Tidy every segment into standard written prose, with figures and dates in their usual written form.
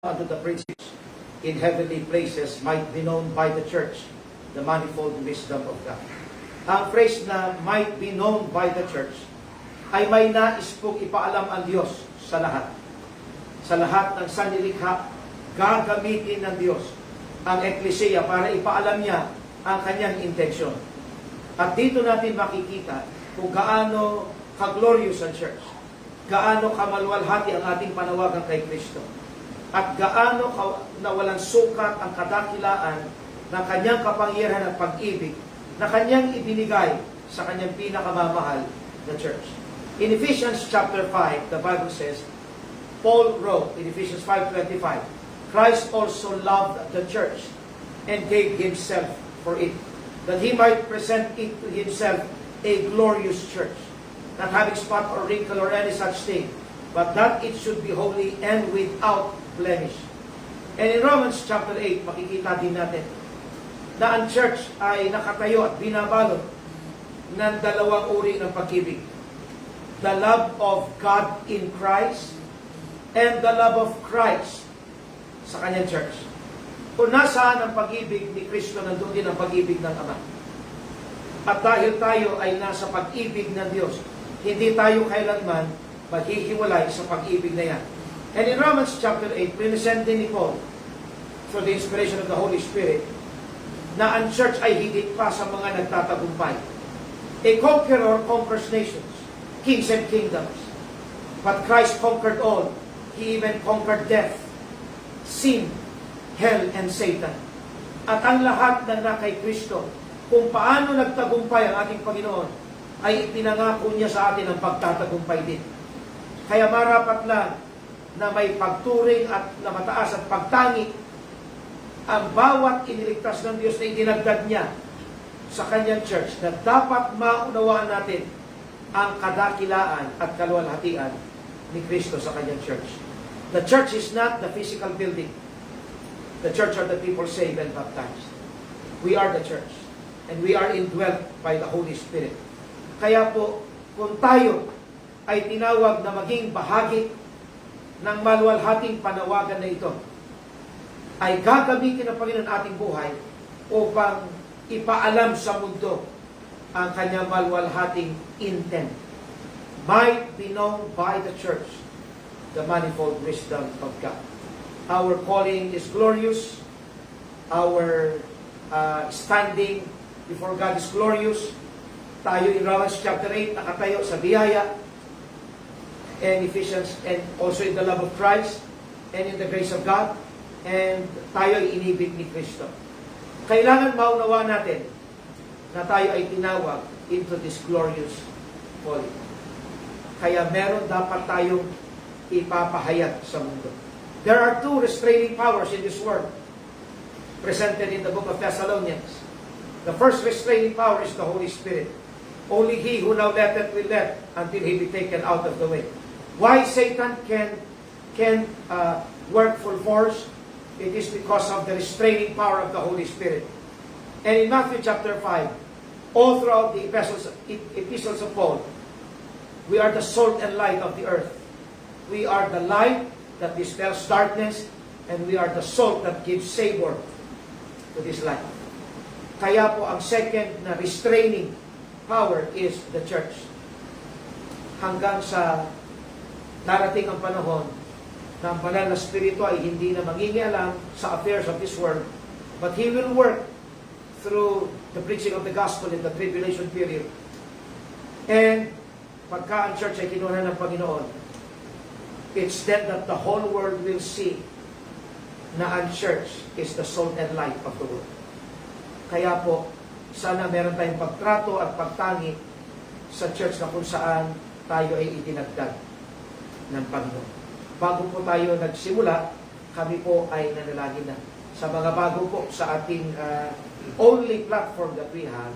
unto the princes in heavenly places might be known by the church, the manifold wisdom of God. Ang phrase na might be known by the church ay may nais pong ipaalam ang Diyos sa lahat. Sa lahat ng sanlilikha, gagamitin ng Diyos ang Ecclesia para ipaalam niya ang kanyang intensyon. At dito natin makikita kung gaano ka-glorious ang church, gaano kamalwalhati ang ating panawagan kay Kristo, at gaano na walang sukat ang kadakilaan ng kanyang kapangyarihan at pag-ibig na kanyang ibinigay sa kanyang pinakamamahal na church. In Ephesians chapter 5, the Bible says, Paul wrote in Ephesians 5:25, Christ also loved the church and gave himself for it, that he might present it to himself a glorious church, not having spot or wrinkle or any such thing, but that it should be holy and without blemish. And in Romans chapter 8, makikita din natin na ang church ay nakatayo at binabalot ng dalawang uri ng pag-ibig. The love of God in Christ and the love of Christ sa kanyang church. Kung nasaan ang pag-ibig ni Kristo, nandun din ang pag-ibig ng Ama. At dahil tayo ay nasa pag-ibig ng Diyos, hindi tayo kailanman maghihiwalay sa pag-ibig na yan. And in Romans chapter 8, present din ni Paul, through the inspiration of the Holy Spirit, na ang church ay higit pa sa mga nagtatagumpay. A conqueror conquers nations, kings and kingdoms. But Christ conquered all. He even conquered death, sin, hell, and Satan. At ang lahat ng kay Kristo, kung paano nagtagumpay ang ating Panginoon, ay ipinangako niya sa atin ang pagtatagumpay din. Kaya marapat lang na may pagturing at na mataas at pagtangi ang bawat iniligtas ng Diyos na idinagdag niya sa kanyang church, na dapat maunawaan natin ang kadakilaan at kaluwalhatian ni Kristo sa kanyang church. The church is not the physical building. The church are the people saved and baptized. We are the church, and we are indwelt by the Holy Spirit. Kaya po, kung tayo ay tinawag na maging bahagi ng maluwalhating panawagan na ito, ay gagamitin ng Panginoon ating buhay upang ipaalam sa mundo ang kanyang maluwalhating intent. Might be known by the church, the manifold wisdom of God. Our calling is glorious. Our standing before God is glorious. Tayo in Romans chapter 8, nakatayo sa biyaya, and Ephesians, and also in the love of Christ, and in the grace of God, and tayo ay inibig ni Kristo. Kailangan maunawa natin na tayo ay tinawag into this glorious calling. Kaya meron dapat tayong ipapahayag sa mundo. There are two restraining powers in this world, presented in the book of Thessalonians. The first restraining power is the Holy Spirit. Only He who now letteth will let until He be taken out of the way. Why Satan can work full force? It is because of the restraining power of the Holy Spirit. And in Matthew chapter 5, all throughout the epistles of Paul, we are the salt and light of the earth. We are the light that dispels darkness, and we are the salt that gives savor to this light. Kaya po ang second na restraining power is the church. Hanggang sa darating ang panahon na ang banal na spirito ay hindi na mangingialam sa affairs of this world, but He will work through the preaching of the gospel in the tribulation period. And pagka ang church ay kinuha ng Panginoon, it's then that the whole world will see na ang church is the salt and light of the world. Kaya po, sana meron tayong pagtrato at pagtangi sa church na kung saan tayo ay itinagdag ng Panginoon. Bago po tayo nagsimula, kami po ay nanalangin na. Sa mga bago po sa ating only platform that we have,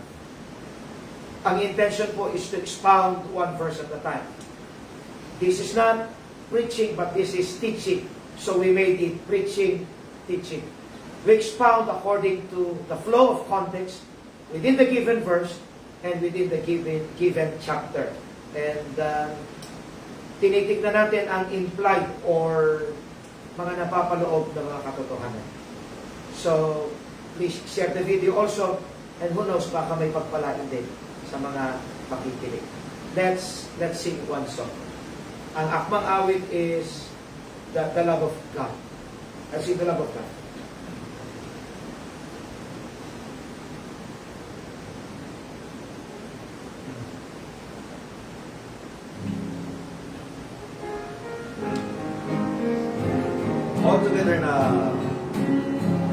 ang intention po is to expound one verse at a time. This is not preaching, but this is teaching. So we made it preaching, teaching. We expound according to the flow of context within the given verse and within the given chapter. And tinitignan natin ang implied or mga napapaloob na mga katotohanan. So, please share the video also, and who knows, baka may pagpalain din sa mga pakikinig. Let's sing one song. Ang akmang awit is the love of God. Let's sing the love of God. All together now.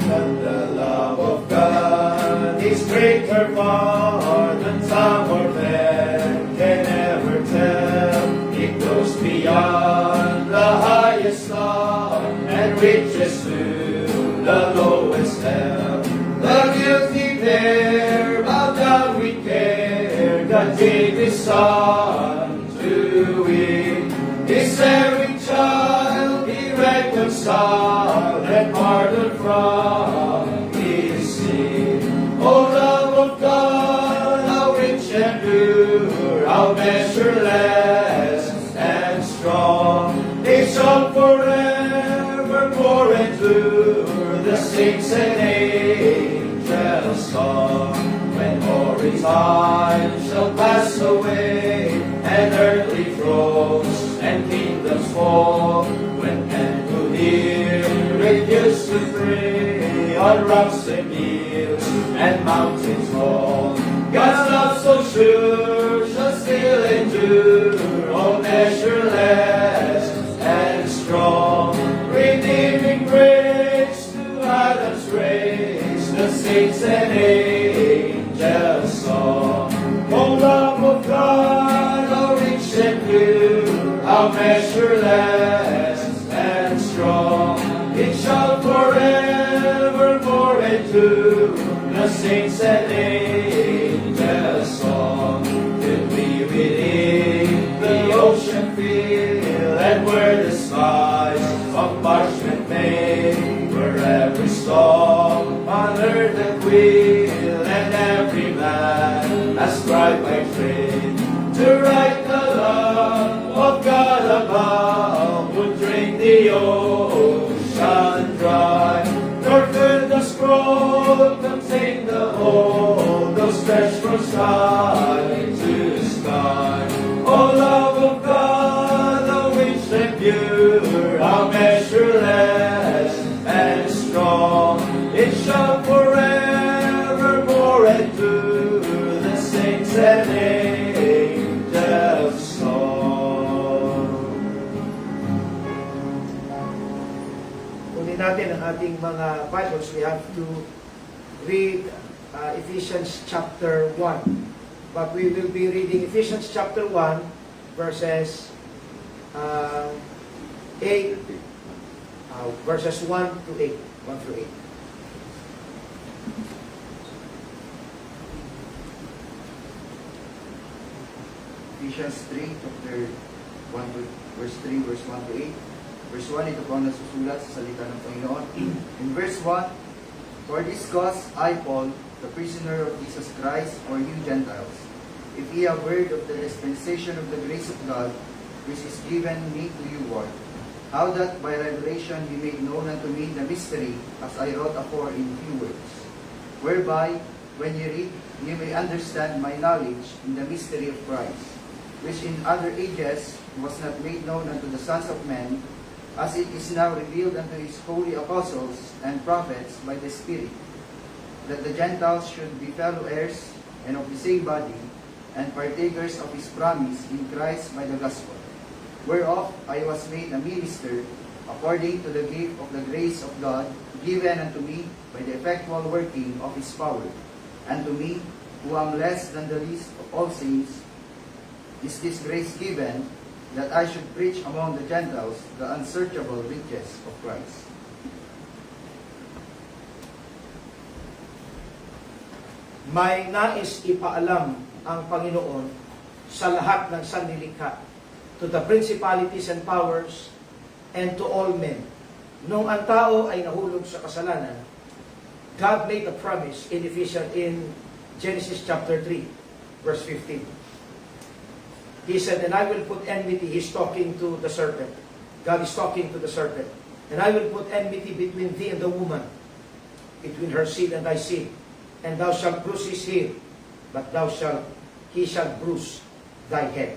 But the love of God is greater far than time or man can ever tell. It goes beyond the highest star and reaches to the lowest hell. The guilty pair bowed down with care. God gave His Son to win His every child. He reconciled and pardoned from his sin. O love of God, how rich and pure, how measureless and strong. It shall forevermore endure, the saints and angels' song. When hoary time shall pass away, and earthly thrones and kingdoms fall, when men who hear refuse to pray on rocks and hills and mountains fall, God's love so sure shall still endure, all measureless and strong. Redeeming grace to Adam's race, the saints and angels' song. O love of God, how rich and pure, how measureless and strong. It shall forevermore endure, the saints and angels' song. Till we within the ocean feel, and where the skies of parchment made, where every song on earth and will, and every man ascribed by trade to write the love of God above, would drain the ocean dry, nor could the scroll contain the whole, though stretched from sky to sky. O love of God, how rich and pure, how measureless and strong. It shall forevermore endure, the saints and angels' song. Kunin natin ang ating mga Bibles. We have to read Ephesians chapter 1. But we will be reading Ephesians chapter 1, verses 8, verses 1 to 8. 1 through 8. Ephesians 3, chapter 1 to, verse 3, verse 1 to 8. Verse 1, ito po ang nasusulat sa salita ng Panginoon. In verse 1, For this cause I, Paul, the prisoner of Jesus Christ, for you Gentiles, if ye have heard of the dispensation of the grace of God, which is given me to you ward, how that by revelation he made known unto me the mystery, as I wrote afore in few words, whereby, when ye read, ye may understand my knowledge in the mystery of Christ, which in other ages was not made known unto the sons of men, as it is now revealed unto his holy apostles and prophets by the Spirit, that the Gentiles should be fellow heirs and of the same body, and partakers of his promise in Christ by the gospel, whereof I was made a minister, according to the gift of the grace of God, given unto me by the effectual working of his power. And to me, who am less than the least of all saints, is this grace given, that I should preach among the Gentiles the unsearchable riches of Christ. May nais ipaalam ang Panginoon sa lahat ng sanlilikha, to the principalities and powers, and to all men. Nung ang tao ay nahulog sa kasalanan, God made a promise in Genesis chapter 3, verse 15. He said, and I will put enmity. He's talking to the serpent. God is talking to the serpent. And I will put enmity between thee and the woman, between her seed and thy seed. And thou shalt bruise his heel, but he shall bruise thy head.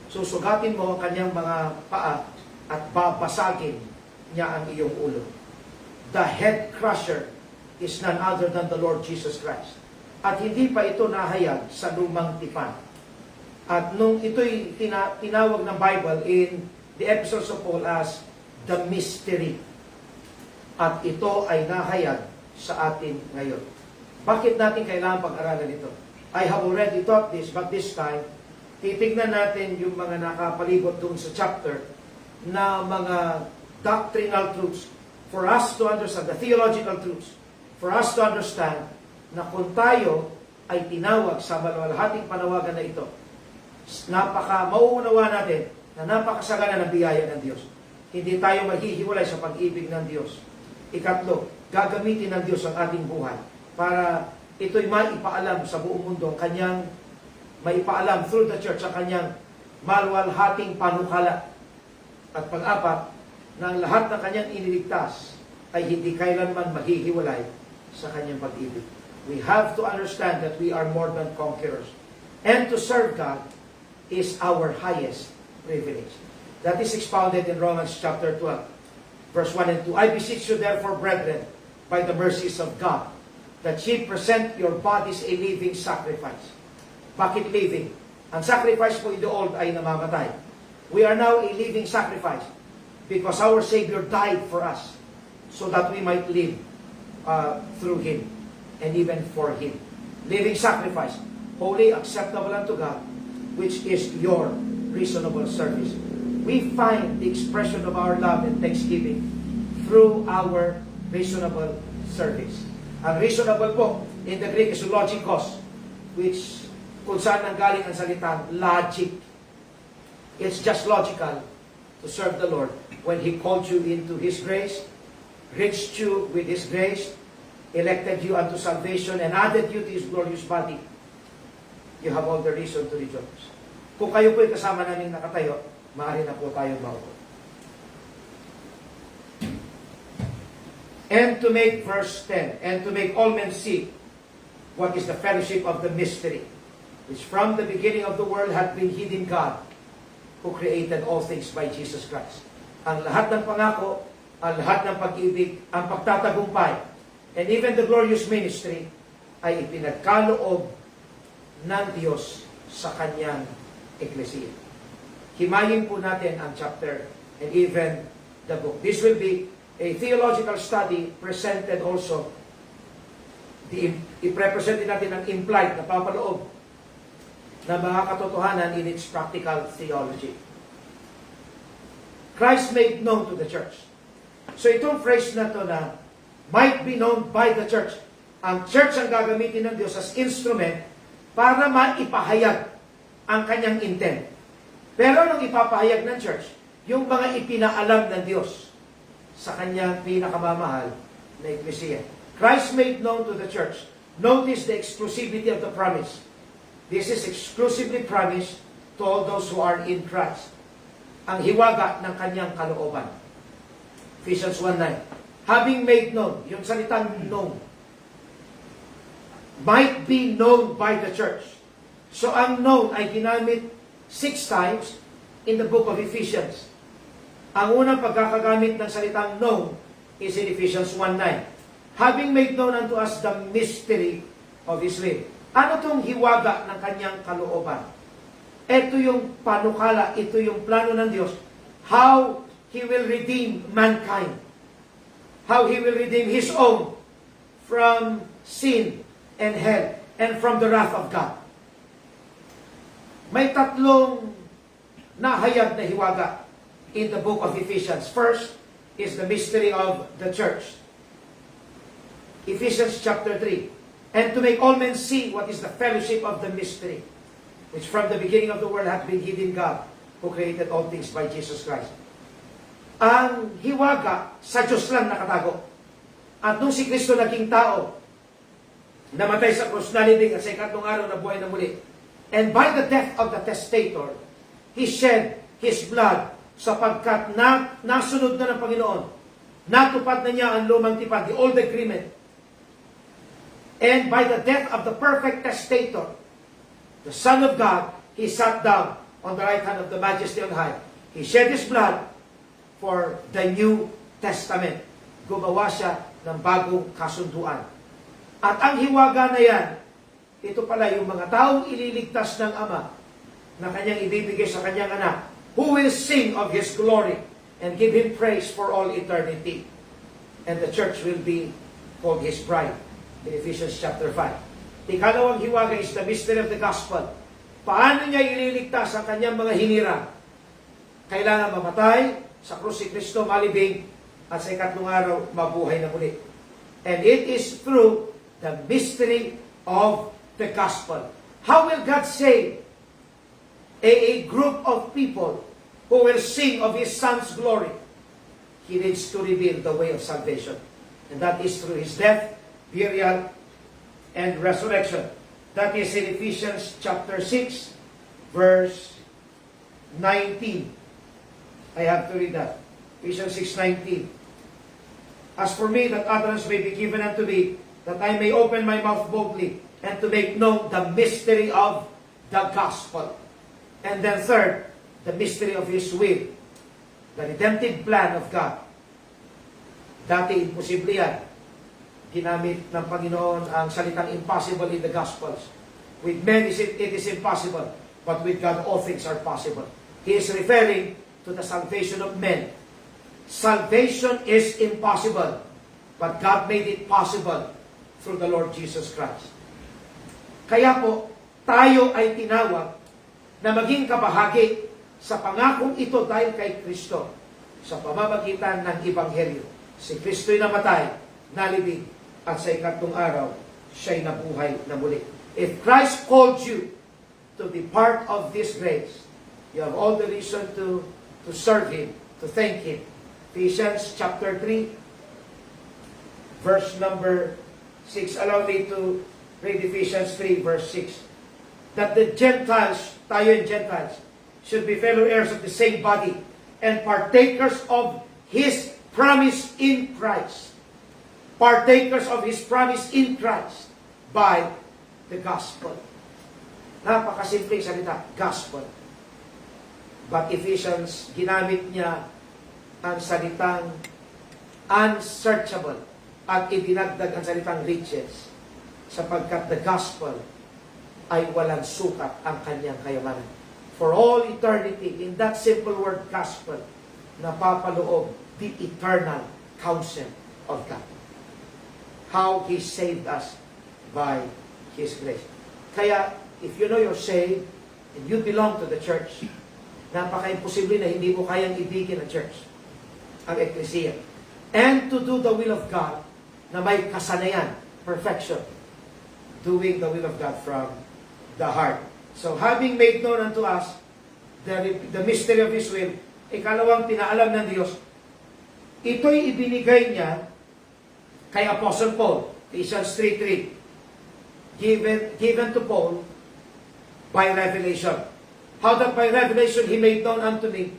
Susugatin mo ang kanyang mga paa at babasagin niya ang iyong ulo. The head crusher is none other than the Lord Jesus Christ. At hindi pa ito nahayag sa lumang tipan. At nung ito'y tinawag ng Bible in the epistles of Paul as the mystery. At ito ay nahayag sa atin ngayon. Bakit natin kailangan pag-aralan ito? I have already taught this, but this time, titignan natin yung mga nakapalibot doon sa chapter na mga doctrinal truths for us to understand, the theological truths, for us to understand na kung tayo ay tinawag sa maluwalhating panawagan na ito, mauunawa natin na napakasagana ng biyaya ng Diyos. Hindi tayo maghihiwalay sa pag-ibig ng Diyos. Ikatlo, gagamitin ng Diyos ang ating buhay para ito'y maipaalam sa buong mundo, ang kanyang maipaalam through the church, ang kanyang maluwalhating panukala. At pang-apat, na ang lahat ng kanyang iniligtas ay hindi kailanman maghihiwalay sa kanyang pag-ibig. We have to understand that we are more than conquerors. And to serve God is our highest privilege. That is expounded in Romans chapter 12, verse 1 and 2. I beseech you therefore, brethren, by the mercies of God, that ye present your bodies a living sacrifice. Bakit living? Ang sacrifice po in the old ay namamatay. We are now a living sacrifice because our Savior died for us so that we might live through Him and even for Him. Living sacrifice, holy, acceptable unto God, which is your reasonable service. We find the expression of our love and thanksgiving through our reasonable service. Ang reasonable po, in the Greek is logikos, which kung saan nanggaling ang salitang logic. It's just logical to serve the Lord when He called you into His grace, reached you with His grace, elected you unto salvation, and added you to His glorious body. You have all the reason to rejoice. Kung kayo po'y kasama namin nakatayo, maaari na po tayo maupo. And to make, verse 10, and to make all men see what is the fellowship of the mystery, which from the beginning of the world had been hid in God, who created all things by Jesus Christ. Ang lahat ng pangako, ang lahat ng pag-ibig, ang pagtatagumpay, and even the glorious ministry, ay ipinagkaloob ng Diyos sa kanyang eklesiya. Himayin po natin ang chapter and even the book. This will be a theological study presented also. I-represent natin ang implied na papaloob na mga katotohanan in its practical theology. Christ made known to the church. So itong phrase na to na might be known by the church. Ang church ang gagamitin ng Diyos as instrument para maipahayag ang kanyang intent. Pero nung ipapahayag ng church, yung mga ipinaalam ng Diyos sa kanyang pinakamamahal na eklesiya. Christ made known to the church. Notice the exclusivity of the promise. This is exclusively promised to all those who are in Christ. Ang hiwaga ng kanyang kalooban. Ephesians 1:9. Having made known, yung salitang known, might be known by the church. So ang known ay ginamit 6 times in the book of Ephesians. Ang unang pagkakagamit ng salitang known is in Ephesians 1:9. Having made known unto us the mystery of His will. Ano itong hiwaga ng kanyang kalooban? Ito yung panukala, ito yung plano ng Diyos. How He will redeem mankind. How He will redeem His own from sin and hell and from the wrath of God. May tatlong nahayag na hiwaga in the book of Ephesians. First is the mystery of the church. Ephesians chapter 3. And to make all men see what is the fellowship of the mystery, which from the beginning of the world hath been hid in God, who created all things by Jesus Christ. Ang hiwaga sa Diyos lang nakatago. At nung si Kristo naging tao, namatay sa krus, nalibing at sa ikatlong araw na buhay na muli. And by the death of the testator, He shed His blood sapagkat nasunod na ng Panginoon natupad na niya ang lumang tipan, the old agreement. And by the death of the perfect testator, the Son of God, He sat down on the right hand of the Majesty on high. He shed His blood for the New Testament. Gumawa siya ng bagong kasunduan. At ang hiwaga na yan, ito pala yung mga taong ililigtas ng Ama na kanyang ibibigay sa kanyang anak, who will sing of His glory and give Him praise for all eternity. And the church will be called His bride in Ephesians chapter 5. Ikalawang hiwaga is the mystery of the gospel. Paano niya ililigtas ang kanyang mga hinirang? Kailangan mamatay sa krus si Kristo, malibing, at sa ikatlong araw, mabuhay na muli. And it is through the mystery of the gospel. How will God save a group of people who will sing of His Son's glory? He needs to reveal the way of salvation. And that is through His death, burial, and resurrection. That is in Ephesians chapter 6, verse 19. I have to read that. Ephesians 6:19. As for me, that utterance may be given unto me, that I may open my mouth boldly, and to make known the mystery of the gospel. And then third, the mystery of His will, the redemptive plan of God. Dati, imposible yan. Ginamit ng Panginoon ang salitang impossible in the Gospels. With men it is impossible, but with God all things are possible. He is referring to the salvation of men. Salvation is impossible, but God made it possible through the Lord Jesus Christ. Kaya po, tayo ay tinawag na maging kabahagi sa pangakong ito dahil kay Kristo sa pamamagitan ng Ebanghelyo. Si Kristo'y namatay, nalibing, at sa ikatlong araw, siya'y nabuhay na muli. If Christ called you to be part of this grace, you have all the reason to serve Him, to thank Him. Ephesians chapter 3, verse number 6. Allow me to read Ephesians 3, verse 6. That the Gentiles, tayo and Gentiles, should be fellow heirs of the same body and partakers of His promise in Christ. Partakers of His promise in Christ by the gospel. Napakasimpleng salita, gospel. But Ephesians, ginamit niya ang salitang unsearchable at idinagdag ang salitang riches sapagkat the gospel ay walang sukat ang kanyang kayamanan. For all eternity, in that simple word gospel, napapaloob the eternal counsel of God. How He saved us by His grace. Kaya, if you know you're saved, and you belong to the church, napaka-imposible na hindi mo kayang ibigin ang church, ang ecclesia. And to do the will of God, na may kasanayan, perfection, doing the will of God from the heart. So, having made known unto us the mystery of His will, ikalawang pinaalam ng Diyos, ito'y ibinigay niya kay Apostle Paul, Ephesians 3:3, given to Paul by revelation. How that by revelation He made known unto me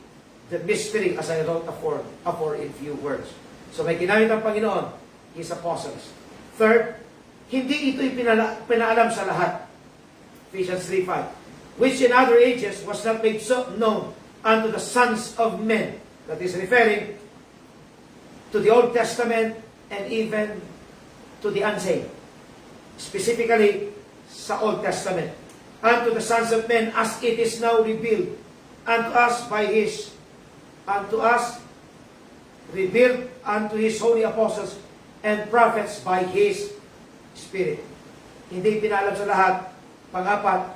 the mystery, as I wrote afore in few words. So may ginamit ang Panginoon, His apostles. Third, hindi ito'y pinaalam sa lahat. Ephesians 3:5, which in other ages was not made so known unto the sons of men. That is referring to the Old Testament and even to the unsaved. Specifically, sa Old Testament. Unto the sons of men as it is now revealed unto us by His, revealed unto His holy apostles and prophets by His Spirit. Hindi pinalam sa lahat. Pang-apat,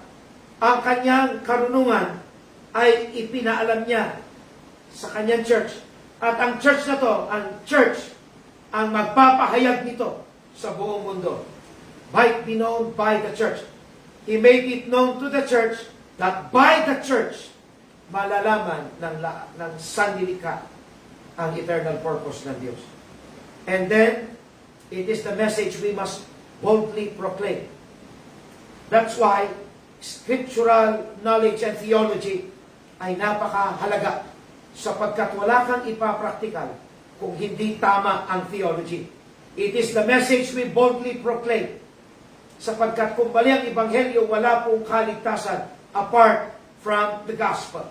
ang kanyang karunungan ay ipinaalam niya sa kanyang church. At ang church na to, ang magpapahayag nito sa buong mundo, might be known by the church. He made it known to the church that by the church, malalaman ng sanlilikha ang eternal purpose ng Diyos. And then, it is the message we must boldly proclaim. That's why scriptural knowledge and theology ay napakahalaga sapagkat wala kang ipapraktikal kung hindi tama ang theology. It is the message we boldly proclaim. Sapagkat kung mali ang Ebanghelyo, wala pong kaligtasan apart from the gospel.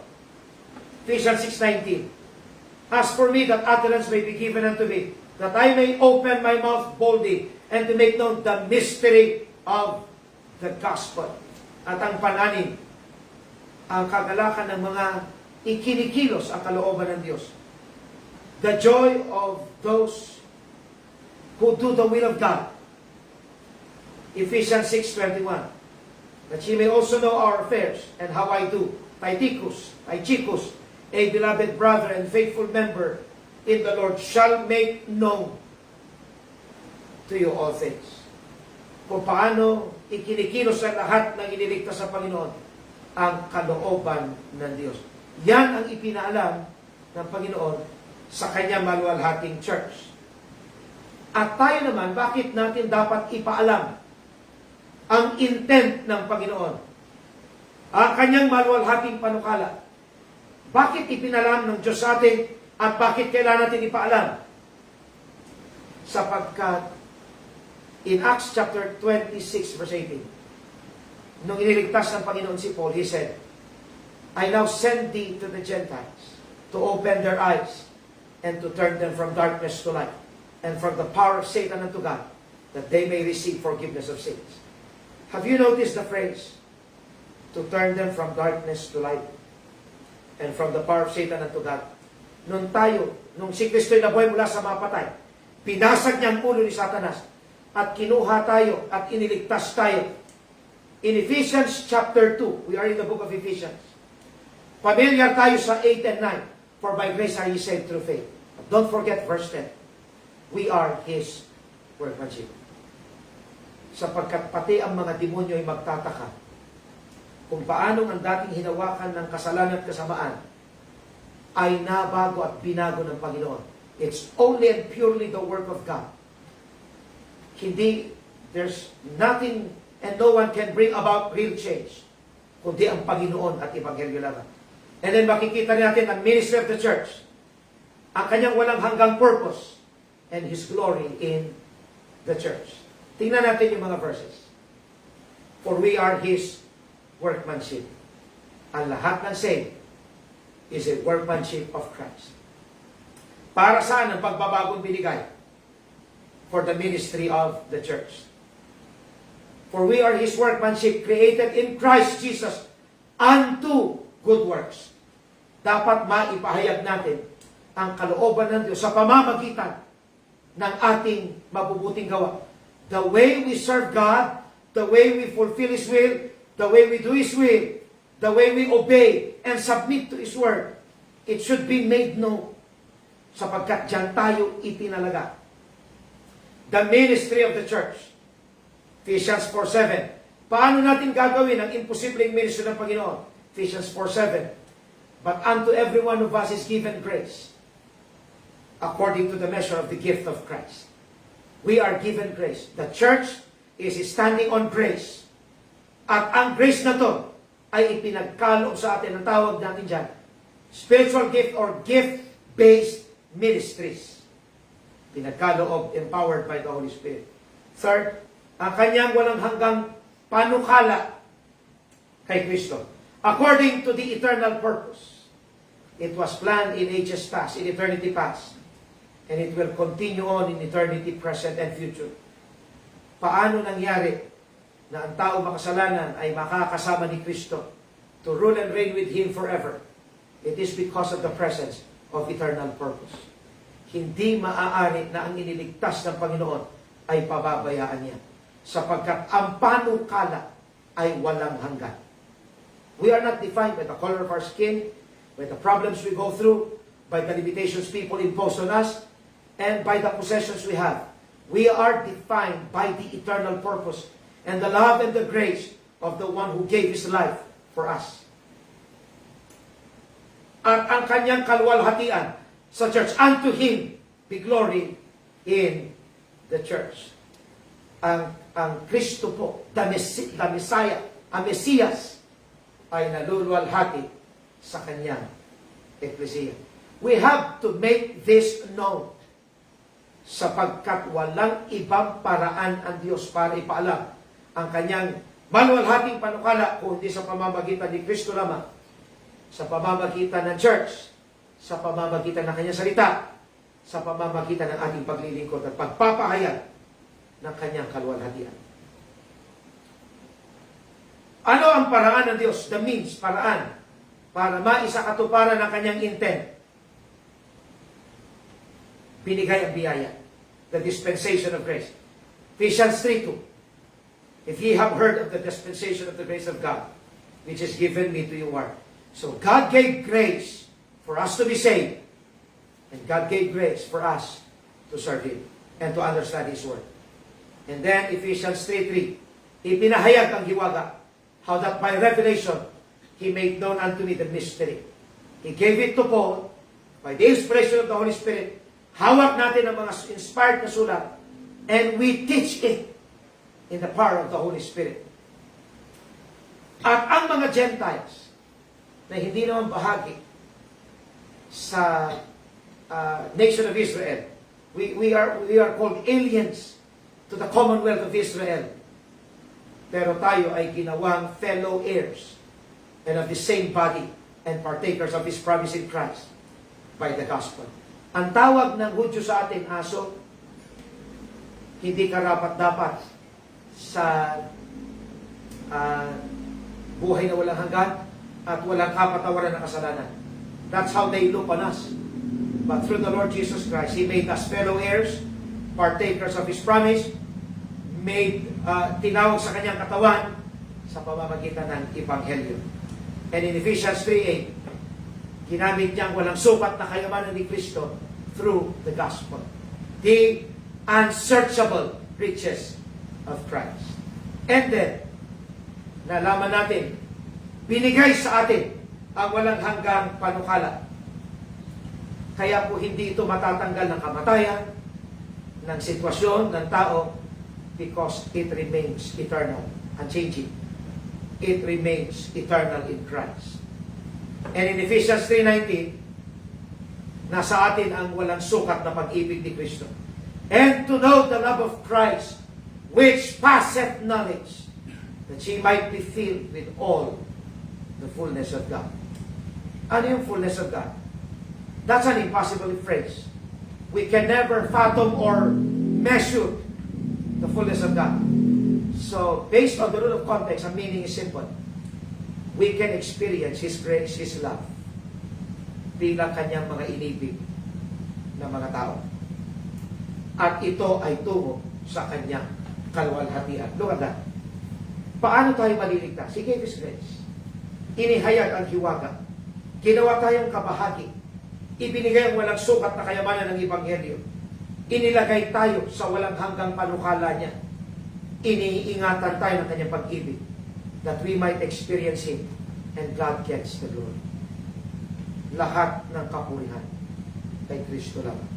Ephesians 6:19. As for me, that utterance may be given unto me, that I may open my mouth boldly, and to make known the mystery of the gospel. At ang pananim, ang kagalakan ng mga ikinikilos ang kalooban ng Diyos. The joy of those who do the will of God. Ephesians 6:21. That ye may also know our affairs, and how I do. Tychicus, a beloved brother and faithful member in the Lord, shall make known to you all things. Kung paano ikinikilos ang lahat ng iniligtas sa Panginoon ang kalooban ng Diyos. Yan ang ipinaalam ng Panginoon sa kanyang maluwalhating church. At tayo naman, bakit natin dapat ipaalam ang intent ng Panginoon? Ang kanyang maluwalhating panukala. Bakit ipinalam ng Diyos sa atin at bakit kailangan natin ipaalam? Sapagkat in Acts chapter 26 verse 18, nung iniligtas ng Panginoon si Paul, he said, I now send thee to the Gentiles to open their eyes and to turn them from darkness to light and from the power of Satan unto God, that they may receive forgiveness of sins. Have you noticed the phrase, to turn them from darkness to light and from the power of Satan unto God? Nung si Kristo'y nabuhay mula sa mga patay, pinasag niya ang ulo ni Satanas at kinuha tayo at iniligtas tayo. In Ephesians chapter 2, we are in the book of Ephesians. Familiar tayo sa 8 and 9. For by grace are ye saved through faith. But don't forget verse 10. We are His workmanship. Sapagkat pati ang mga demonyo ay magtataka kung paanong ang dating hinawakan ng kasalanan at kasamaan ay nabago at binago ng Panginoon. It's only and purely the work of God. Hindi, there's nothing and no one can bring about real change kundi ang Panginoon at Ebanghelyo lamang. And then makikita natin ang ministry of the church, ang kanyang walang hanggang purpose and His glory in the church. Tingnan natin yung mga verses. For we are His workmanship. Ang lahat ng saved is a workmanship of Christ. Para saan ang pagbabagong binigay? For the ministry of the church. For we are His workmanship, created in Christ Jesus unto good works. Dapat maipahayag natin ang kalooban ng Diyos sa pamamagitan ng ating mabubuting gawa. The way we serve God, the way we fulfill His will, the way we do His will, the way we obey and submit to His word, it should be made known sapagkat dyan tayo itinalaga. The ministry of the church. Ephesians 4:7. Paano natin gagawin ang imposibleng ministry ng Panginoon? Ephesians 4:7. But unto every one of us is given grace according to the measure of the gift of Christ. We are given grace. The church is standing on grace. At ang grace na to ay ipinagkaloob sa atin. Ang tawag natin dyan, spiritual gift or gift-based ministries. Pinagkaloob, empowered by the Holy Spirit. Third, ang kanyang walang hanggang panukala kay Kristo. According to the eternal purpose. It was planned in ages past, in eternity past. And it will continue on in eternity present and future. Paano nangyari na ang tao makasalanan ay makakasama ni Kristo to rule and reign with Him forever? It is because of the presence of eternal purpose. Hindi maaari na ang iniligtas ng Panginoon ay pababayaan niya. Sapagkat ang panukala ay walang hanggan. We are not defined by the color of our skin, by the problems we go through, by the limitations people impose on us, and by the possessions we have. We are defined by the eternal purpose and the love and the grace of the one who gave His life for us. At ang kanyang kaluwalhatian sa church, unto Him be glory in the church. Ang Kristo po, the Messiah, ang Mesiyas, ay naluluwalhati sa kanyang eklesiya. We have to make this known sapagkat walang ibang paraan ang Diyos para ipaalam ang kanyang maluwalhating panukala kung hindi sa pamamagitan ni Kristo lamang, sa pamamagitan ng church, sa pamamagitan ng kanyang salita, sa pamamagitan ng ating paglilingkod at pagpapahayag ng kanyang kaluwalhatian. Ano ang paraan ng Diyos? The means, paraan, para maisakatuparan ng kanyang intent. Binigay ang biyaya. The dispensation of grace. Ephesians 3:2. If ye have heard of the dispensation of the grace of God, which is given me to you are. So God gave grace for us to be saved. And God gave grace for us to serve Him and to understand His Word. And then Ephesians 3:3. Ipinahayag ang hiwaga, how that by revelation He made known unto me the mystery. He gave it to Paul by the inspiration of the Holy Spirit. Hawak natin ang mga inspired na sulat and we teach it in the power of the Holy Spirit. At ang mga Gentiles na hindi naman bahagi sa nation of Israel, we are called aliens to the commonwealth of Israel. Pero tayo ay ginawang fellow heirs and of the same body and partakers of His promise in Christ by the gospel. Ang tawag ng Hudyo sa atin, aso, hindi karapat-dapat sa buhay na walang hanggan at walang kapatawaran ng kasalanan. That's how they look on us. But through the Lord Jesus Christ, He made us fellow heirs, partakers of His promise, tinawag sa kanyang katawan sa pamamagitan ng Ebanghelyo. And in Ephesians 3:8, ginamit niyang walang sukat na kayamanan ni Kristo through the gospel. The unsearchable riches of Christ. And then, nalaman natin, binigay sa atin ang walang hanggang panukala. Kaya po hindi ito matatanggal ng kamatayan, ng sitwasyon, ng tao, because it remains eternal, unchanging. It remains eternal in Christ. And in Ephesians 3:19, nasa atin ang walang sukat na pag-ibig ni Kristo. And to know the love of Christ, which passeth knowledge, that ye might be filled with all the fullness of God. Ano yung fullness of God? That's an impossible phrase. We can never fathom or measure the fullness of God. So, based on the rule of context, ang meaning is simple. We can experience His grace, His love, bilang kanyang mga inibig na mga tao. At ito ay tungo sa kanyang kaluwalhatian. Look at that. Paano tayo maliligtas? He gave His grace. Inihayag ang hiwaga. Ginawa tayong kabahagi. Ibinigay ang walang sukat na kayamanan ng Ebanghelyo. Inilagay tayo sa walang hanggang panukala niya. Iniingatan tayo ng kanyang pag-ibig, that we might experience Him and God gets the glory. Lahat ng kapurihan kay Kristo lamang.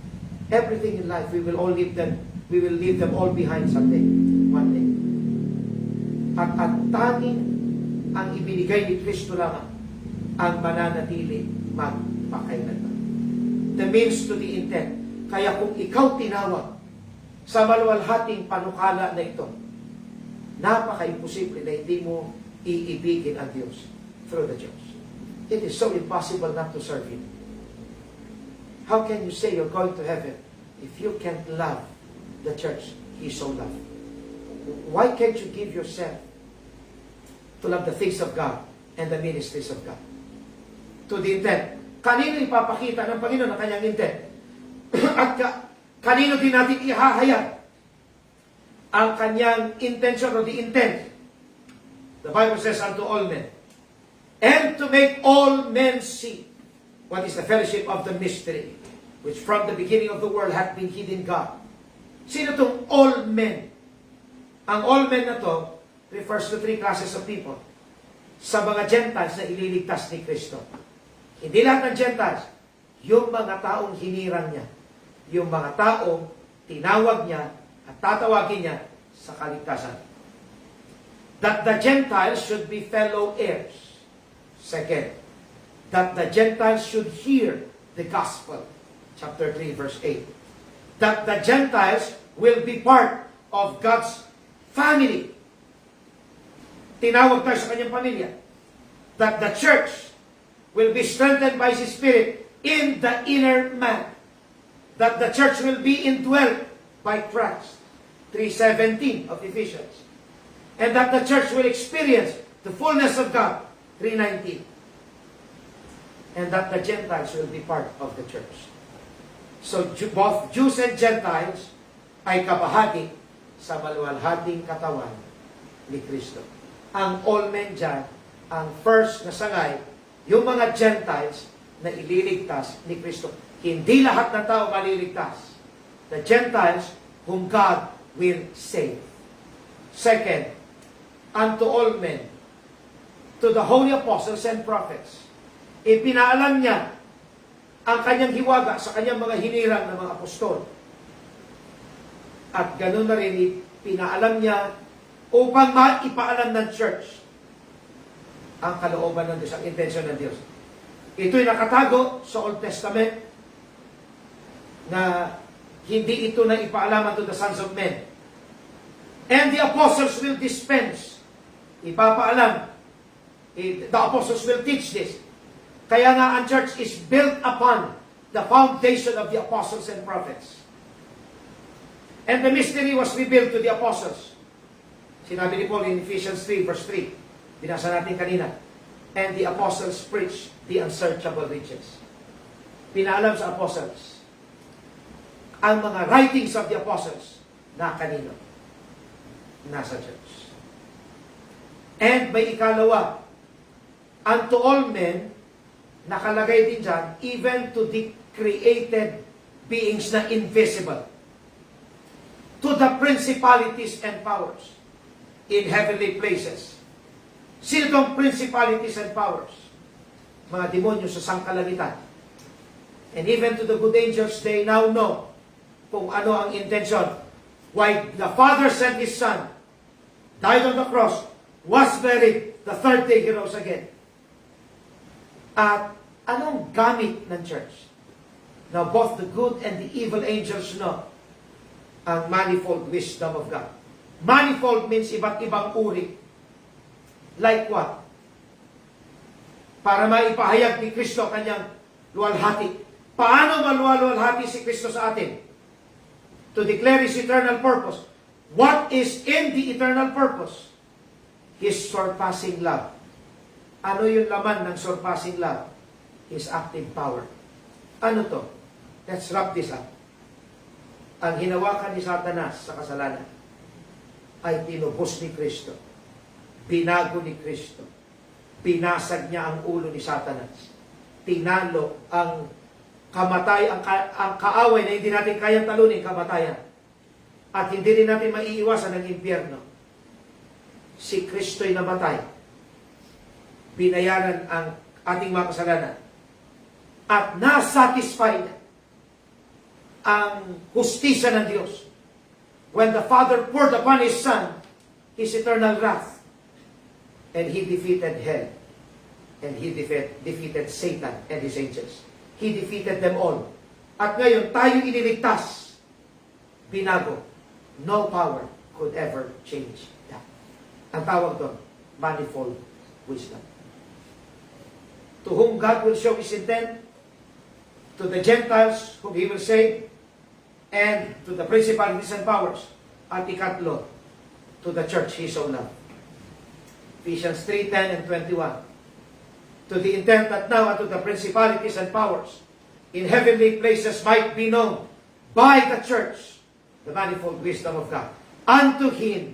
Everything in life, we will leave them all behind someday, one day. At tanging ang ibinigay ni Kristo lamang ang mananatili magpakailanman. The means to the intent. Kaya kung ikaw tinawag sa maluwalhating panukala na ito, napaka-imposible na hindi mo iibigin ang Diyos through the church. It is so impossible not to serve Him. How can you say you're going to heaven if you can't love the church He so loved? Why can't you give yourself to love the things of God and the ministries of God? To the intent. Kanino ipapakita ng Panginoon ang kanyang intent? At kanino din natin ihahayag ang kanyang intention or the intent? The Bible says, unto all men. And to make all men see what is the fellowship of the mystery, which from the beginning of the world hath been hid in God. Sino itong all men? Ang all men na to refers to three classes of people. Sa mga Gentiles na ililigtas ni Kristo. Hindi lahat ng Gentiles. Yung mga taong hinirang niya. Yung mga taong tinawag niya at tatawagin niya sa kaligtasan. That the Gentiles should be fellow heirs. Second, that the Gentiles should hear the gospel. Chapter 3, verse 8. that the Gentiles will be part of God's family. Tinawag tayo sa kanyang pamilya. That the church will be strengthened by His Spirit in the inner man. That the church will be indwelt by Christ. 3:17 of Ephesians. And that the church will experience the fullness of God. 3:19. And that the Gentiles will be part of the church. So both Jews and Gentiles ay kabahagi sa maluwalhating katawan ni Kristo. Ang all men dyan, ang first na sangay, yung mga Gentiles na ililigtas ni Kristo. Hindi lahat ng tao maliligtas. The Gentiles whom God will save. Second, unto all men, to the holy apostles and prophets, ipinaalam niya ang kanyang hiwaga sa kanyang mga hinirang na mga apostol. At ganoon na rin ipinaalam niya upang maipaalam ng church ang kalooban ng Diyos, ang intensyon ng Diyos. Ito'y nakatago sa Old Testament na hindi ito na ipaalaman to the sons of men. And the apostles will dispense. Ipapaalam. The apostles will teach this. Kaya nga ang church is built upon the foundation of the apostles and prophets. And the mystery was revealed to the apostles. Sinabi ni Paul in Ephesians 3 verse 3. Binasa natin kanina. And the apostles preached the unsearchable riches. Pinaalam sa apostles ang mga writings of the apostles na kanino? Nasa church. And may ikalawa, unto all men, nakalagay din dyan, even to the created beings na invisible, to the principalities and powers in heavenly places. Sino itong principalities and powers? Mga demonyo sa sangkalangitan. And even to the good angels, they now know kung ano ang intention. Why the Father sent His Son, died on the cross, was buried, the third day He rose again. At anong gamit ng church? Now both the good and the evil angels know ang manifold wisdom of God. Manifold means iba't ibang uri. Like what? Para maipahayag ni Kristo kanyang luwalhati. Paano maluwalhati si Kristo sa atin? To declare His eternal purpose. What is in the eternal purpose? His surpassing love. Ano yung laman ng surpassing love? His active power. Ano to? Let's wrap this up. Ang hinawakan ni Satanas sa kasalanan ay tinubos ni Kristo. Binago ni Kristo. Pinasag niya ang ulo ni Satanas. Tinalo ang ang kaaway na hindi natin kayang talunin, kamatayan. At hindi rin natin maiiwasan ng impyerno. Si Kristo'y namatay. Binayaran ang ating mga kasalanan. At nasatisfy na ang hustisya ng Diyos. When the Father poured upon His Son His eternal wrath. And He defeated hell. And He defeated Satan and his angels. He defeated them all. At ngayon, tayo iniligtas. Binago. No power could ever change that. Ang tawag doon, manifold wisdom. To whom God will show His intent, to the Gentiles whom He will save, and to the principalities and powers. At ikatlo, to the church He so loved. Ephesians 3:10 and 21. To the intent that now unto the principalities and powers in heavenly places might be known by the church the manifold wisdom of God. Unto Him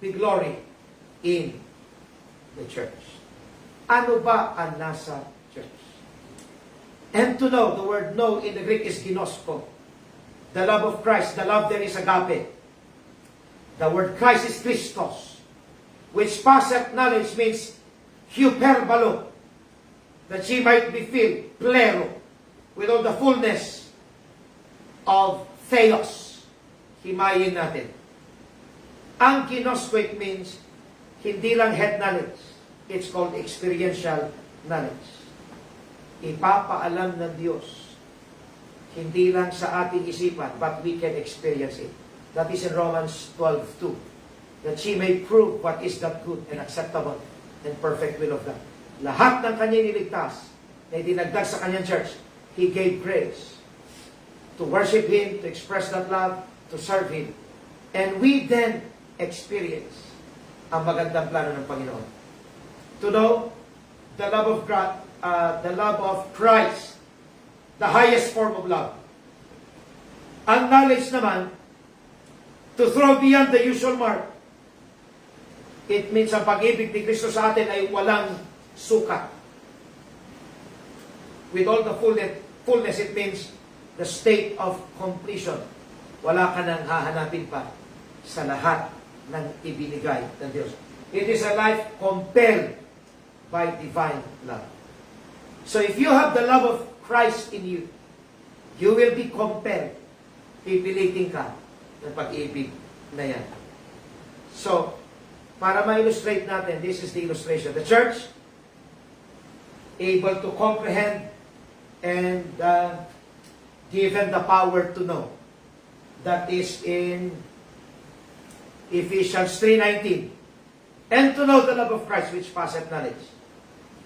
be glory in the church. Ano ba ang nasa church? And to know, the word know in the Greek is ginosko. The love of Christ, the love there is agape. The word Christ is Christos, which passeth knowledge means hyperbalo, that she might be filled, plero, with all the fullness of theos. Himayin natin. Ang ginosko means hindi lang head knowledge. It's called experiential knowledge. Ipapaalam ng Diyos. Hindi lang sa ating isipan, but we can experience it. That is in Romans 12:2. That she may prove what is that good and acceptable and perfect will of God. Lahat ng kanyang niligtas na dinagdag sa kanyang church, He gave grace to worship Him, to express that love, to serve Him. And we then experience ang magandang plano ng Panginoon. To know the love of God, the love of Christ, the highest form of love. Ang knowledge naman, to throw beyond the usual mark. It means ang pag-ibig ni Kristo sa atin ay walang sukat. With all the fullness, it means the state of completion. Wala ka nang hahanapin pa sa lahat ng ibinigay ng Diyos. It is a life compelled by divine love. So if you have the love of Christ in you, you will be compelled. Pipilitin ka ng pag-ibig na yan. So, para ma-illustrate natin, this is the illustration. The church, able to comprehend and given the power to know. That is in Ephesians 3:19. And to know the love of Christ which passeth knowledge.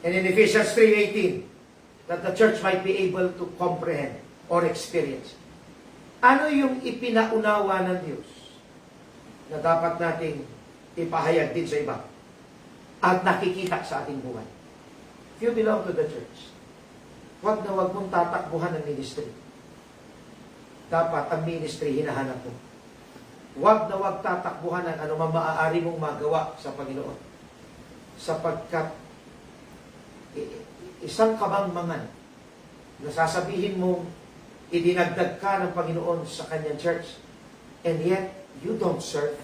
And in Ephesians 3:18, that the church might be able to comprehend or experience. Ano yung ipinaunawa ng Diyos na dapat nating ipahayag din sa iba at nakikita sa ating buhay? If you belong to the church, wag na wag mong tatakbuhan ng ministry. Dapat ang ministry hinahanap mo. Wag na wag tatakbuhan ng anumang maaari mong magawa sa Panginoon. Sapagkat isang kabangmangan na sasabihin mong idinagdag ka ng Panginoon sa kanyang church and yet you don't serve.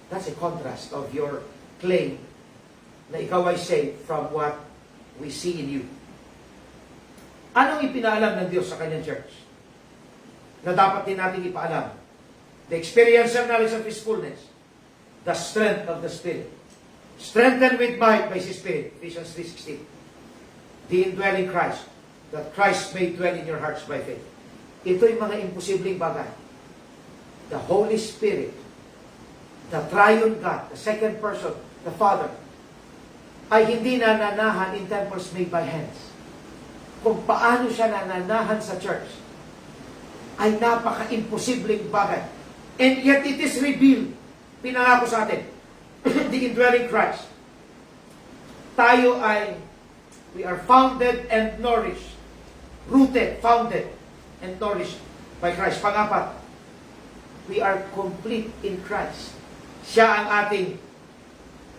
That's a contrast of your claim na ikaw ay saved from what we see in you. Anong ipinaalam ng Diyos sa kanyang church na dapat din natin ipaalam? The experiential knowledge of His fullness, the strength of the Spirit, strengthened with might by His Spirit, Ephesians 3:16, the indwelling Christ, that Christ may dwell in your hearts by faith. Ito'y mga imposibleng bagay. The Holy Spirit, the Triune God, the second person, the Father, ay hindi nananahan in temples made by hands. Kung paano siya nananahan sa church, ay napaka-imposibleng bagay. And yet it is revealed, pinangako sa atin, the indwelling Christ. Tayo ay, we are founded and nourished, rooted, founded, and nourished by Christ. Pang-apat, we are complete in Christ. Siya ang ating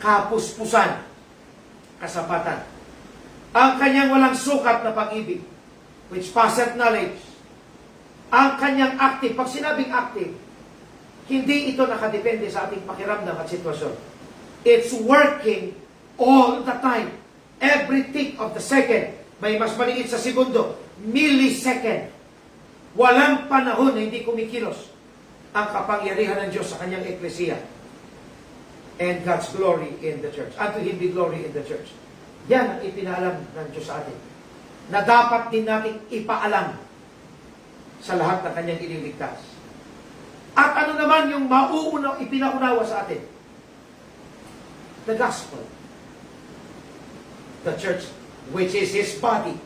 kapuspusan, kasapatan. Ang kanyang walang sukat na pag-ibig, which passeth knowledge. Ang kanyang active, pag sinabing active, hindi ito nakadepende sa ating pakiramdam at sitwasyon. It's working all the time. Every tick of the second, may mas maliit sa segundo, millisecond. Walang panahon na hindi kumikilos ang kapangyarihan ng Diyos sa kanyang eklesiya. And God's glory in the church. And to Him be glory in the church. Yan ang ipinaalam ng Diyos sa atin. Na dapat din natin ipaalam sa lahat ng kanyang ililigtas. At ano naman yung ipinaunawa sa atin? The gospel. The church, which is His body.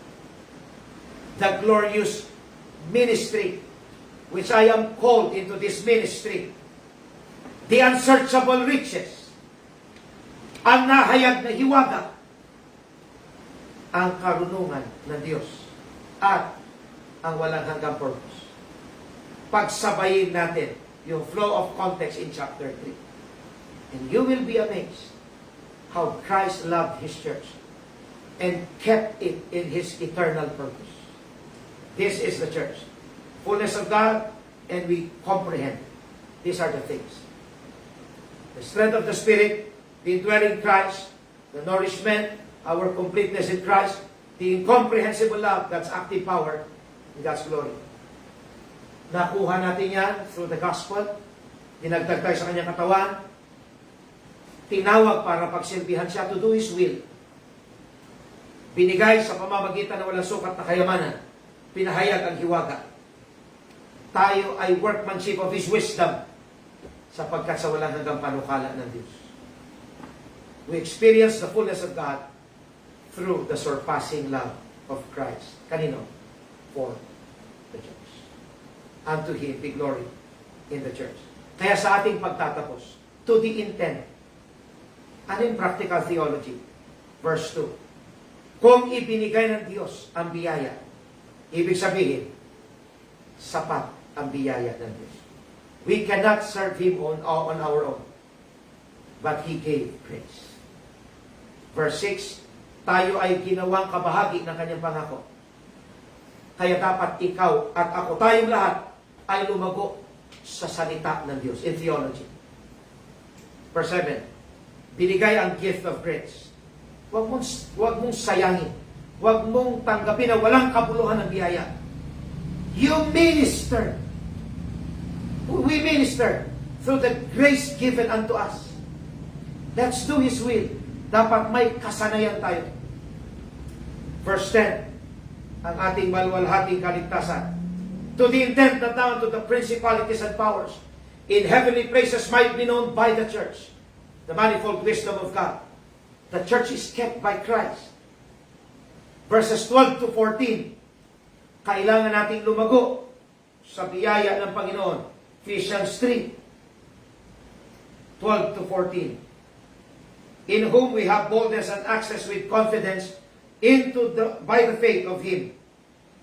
The glorious ministry, which I am called into this ministry. The unsearchable riches. Ang nahayag na hiwaga. Ang karunungan ng Diyos. At ang walang hanggang purpose. Pagsabayin natin yung flow of context in chapter 3. And you will be amazed how Christ loved His church and kept it in His eternal purpose. This is the church. Fullness of God, and we comprehend. These are the things. The strength of the Spirit, the indwelling Christ, the nourishment, our completeness in Christ, the incomprehensible love, God's active power, and God's glory. Nakuha natin yan through the gospel. Dinagdag tayo sa kanyang katawan. Tinawag para pagsilbihan siya to do His will. Binigay sa pamamagitan ng walang sukat na kayamanan. Pinahayag ang hiwaga. Tayo ay workmanship of His wisdom sapagkat sa walang hanggang panukala ng Diyos. We experience the fullness of God through the surpassing love of Christ. Kanino? For the church. Unto Him be glory in the church. Kaya sa ating pagtatapos, to the intent. Ano yung practical theology? Verse 2. Kung ibinigay ng Diyos ang biyaya, ibig sabihin, sapat ang biyaya ng Diyos. We cannot serve Him on our own, but He gave grace. Verse 6, tayo ay ginawang kabahagi ng Kanyang pangako. Kaya dapat ikaw at ako, tayong lahat, ay lumago sa salita ng Diyos, in theology. Verse 7, binigay ang gift of grace. Huwag mong sayangin. Huwag mong tanggapin na walang kabuluhan ng biyaya. You minister. We minister through the grace given unto us. Let's do His will. Dapat may kasanayan tayo. Verse 10, ang ating maluwalhating kaligtasan. To the intent that now to the principalities and powers in heavenly places might be known by the church, the manifold wisdom of God. The church is kept by Christ. Verses 12 to 14, kailangan nating lumago sa biyaya ng Panginoon. Ephesians 3, 12 to 14. In whom we have boldness and access with confidence by the faith of Him.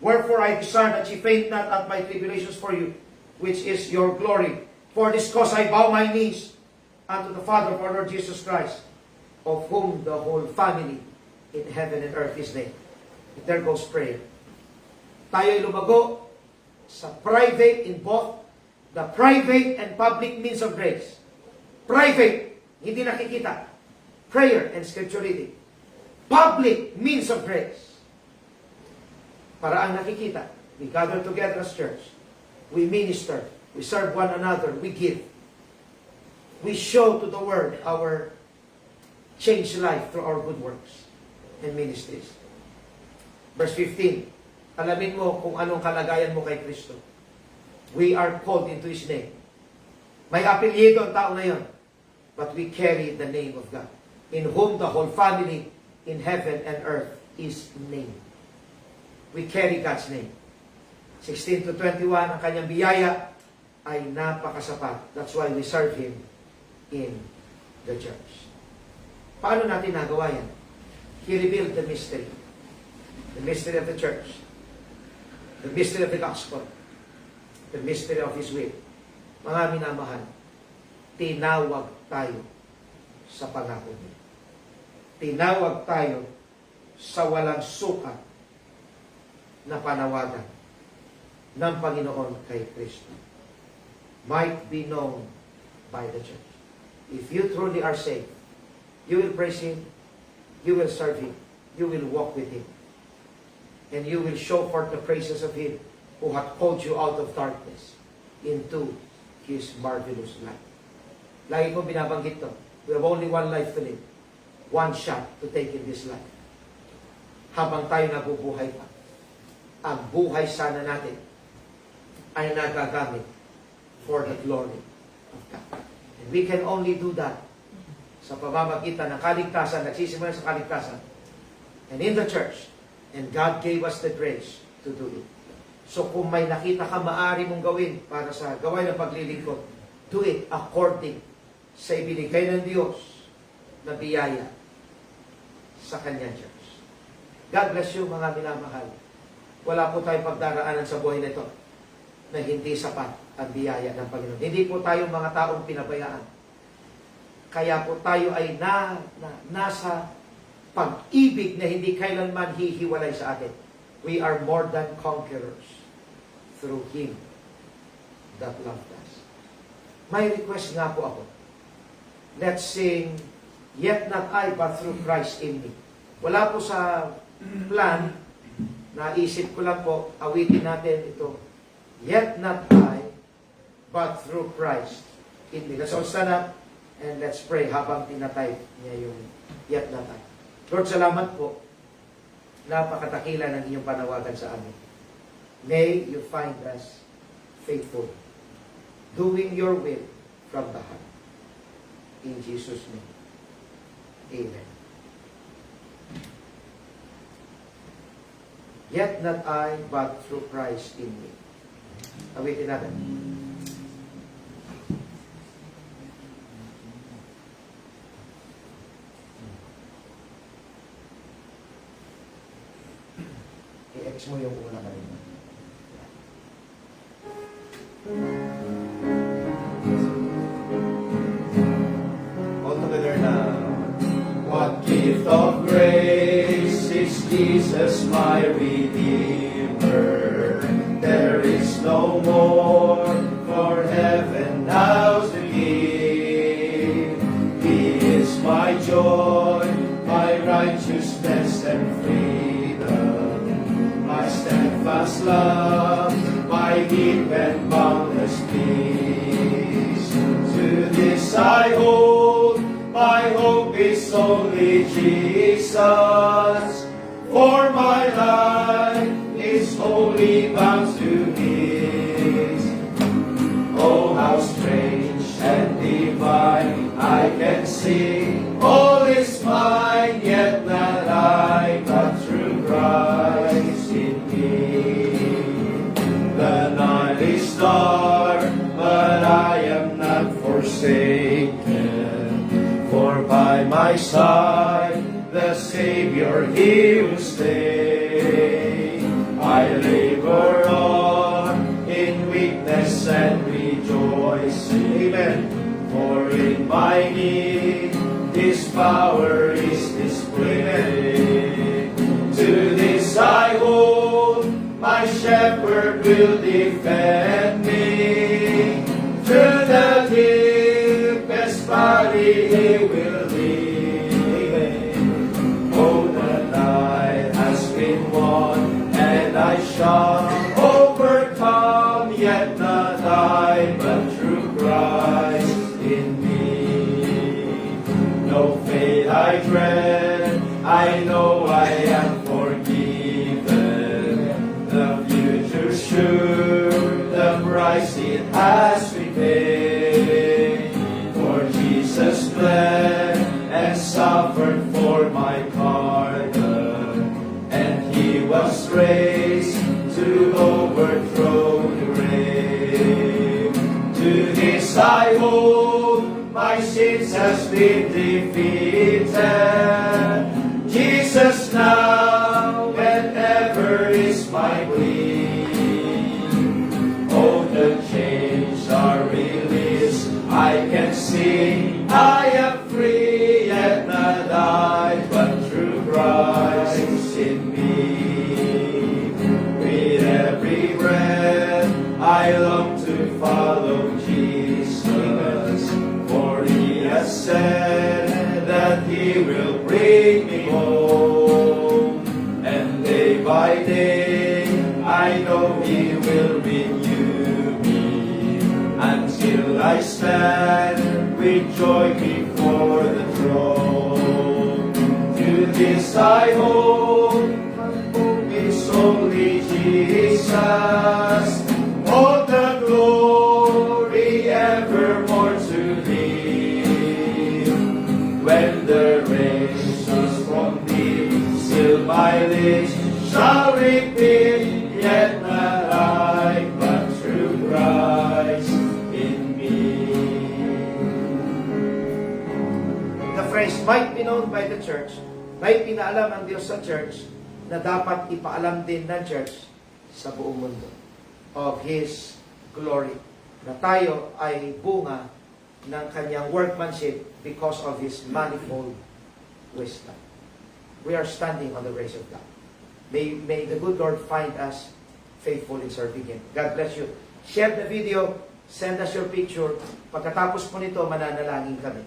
Wherefore I desire that ye faint not at my tribulations for you, which is your glory. For this cause I bow my knees unto the Father of our Lord Jesus Christ, of whom the whole family in heaven and earth is named. There goes prayer. Tayo ay lumago sa private in both the private and public means of grace. Private, hindi nakikita. Prayer and scripture reading. Public means of grace. Para ang nakikita, we gather together as church. We minister. We serve one another. We give. We show to the world our changed life through our good works and ministries. Verse 15, alamin mo kung anong kalagayan mo kay Kristo. We are called into His name. May apelyido ang tao na yon, but we carry the name of God, in whom the whole family in heaven and earth is named. We carry God's name. 16 to 21, ang kanyang biyaya ay napakasapat. That's why we serve Him in the church. Paano natin nagawa yan? He revealed the mystery. The mystery of the church. The mystery of the gospel. The mystery of His will. Mga minamahal, tinawag tayo sa pangako niya. Tinawag tayo sa walang sukat na panawagan ng Panginoon kay Kristo. Might be known by the church. If you truly are saved, you will praise Him, you will serve Him, you will walk with Him, and you will show forth the praises of Him who hath called you out of darkness into His marvelous light. Lagi ko binabanggit to. We have only one life to live. One shot to take in this life. Habang tayo nabubuhay pa, ang buhay sana natin ay nagagamit for the glory of God. And we can only do that sa pamamagitan ng kaligtasan, nagsisimula sa kaligtasan, and in the church. And God gave us the grace to do it. So kung may nakita ka maaari mong gawin para sa gawain ng paglilingkod, do it according sa ibinigay ng Diyos na biyaya sa Kanyang church. God bless you, mga minamahal. Wala po tayong pagdaraanan sa buhay na ito na hindi sapat ang biyaya ng Panginoon. Hindi po tayo mga taong pinabayaan. Kaya po tayo ay nasa pag-ibig na hindi kailanman hihiwalay sa atin. We are more than conquerors through Him that loved us. May request nga po ako. Let's sing, Yet Not I, But Through Christ in Me. Wala po sa plan, naisip ko lang po, awitin natin ito. Yet not I, but through Christ in me. Let's all stand up and let's pray habang tinatay niya yung Yet Not I. Lord, salamat po napakatakila ng inyong panawagan sa amin. May you find us faithful, doing your will from the heart. In Jesus' name, amen. Yet not I, but through Christ in me. Awitin natin. I-X mo yung una kanina. All together now. What gift of grace is Jesus my Redeemer? There is no more for heaven now to give. He is my joy, my righteousness and freedom, my steadfast love, my deep and boundless peace. To this I hold, my hope is only Jesus, for my life is wholly bound to His. Oh, how strange and divine, I can see all is mine, yet not I, but through Christ in me. The night is dark, but I am not forsaken, for by my side the Savior He will stay. I labor on in weakness and rejoice, amen. For in my need His power is displayed. To this I hold, my shepherd will defend me. Through the deepest valley He will lead. Oh, the night has been won, and I shall overcome, yet not I, but through Christ in me. No fate I dread, I know I am forgiven. The future sure, the price it has been paid. For Jesus bled and suffered for my pardon, and He was raised to overthrow the grave. To this I hold, my sins has been defeated. Jesus now and ever is my plea. Oh, the chains are released, I can see I am free, yet not I, but through Christ in me. With every breath I long to follow Jesus, for He has said that He will bring me home. And day by day I know He will renew me, until I stand with joy before the throne. To this I hold, my hope is only Jesus. All the glory evermore to Thee. When the races from Thee still my lips shall repeat, yet not I, but through Christ in me. The phrase might be known by the church, may pinaalam ang Diyos sa church na dapat ipaalam din ng church sa buong mundo of His glory. Na tayo ay bunga ng Kanyang workmanship because of His manifold wisdom. We are standing on the grace of God. May the good Lord find us faithful in serving Him. God bless you. Share the video, send us your picture. Pagkatapos po nito, mananalangin kami.